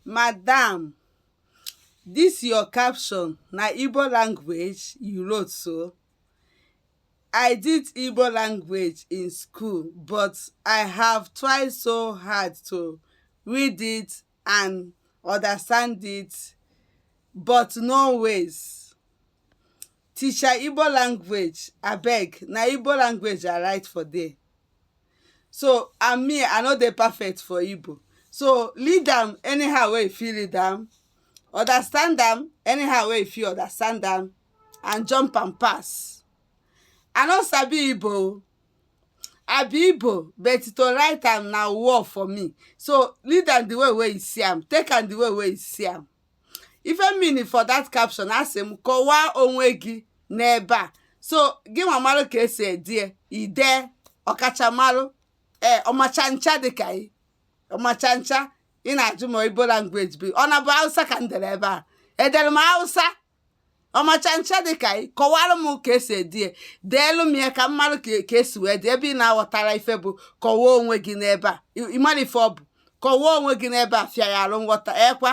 Madam, this your caption na Igbo language you wrote so? I did Igbo language in school, but I have tried so hard to read it and understand it, but no ways. Teacher Igbo language, abeg, na Igbo language I write for there. So, and me, I no dey perfect for Igbo. So, read am anyhow wey you fit read am, understand am anyhow wey you fit understand am, and jump and pass. I no sabi Igbo o. I be Igbo, but to write am na war for me. So, read am the way wey you see am, take am the way wey you see am. Ife meaning for that caption asị m kọwaa onwe gị n'ebe a. So, gị nwa marụ ka esi ede ide ọkachamara ọmachancha dịka ị ọmachancha ị na-ajụ ma Igbo language bụ ọ na-bụ Hausa ka m dere ebe a. Edere m Hausa ọmachancha dịka ị kọwara m ka esi ede deelu m ya ka m marụ ka esi wee dị ebe ị na-aghọtara ife bụ kọwaa onwe gị n'ebe a. Ị mara ife ọ bụ kọwaa onwe gị n'ebe a fịara arụ nghọta ekwa.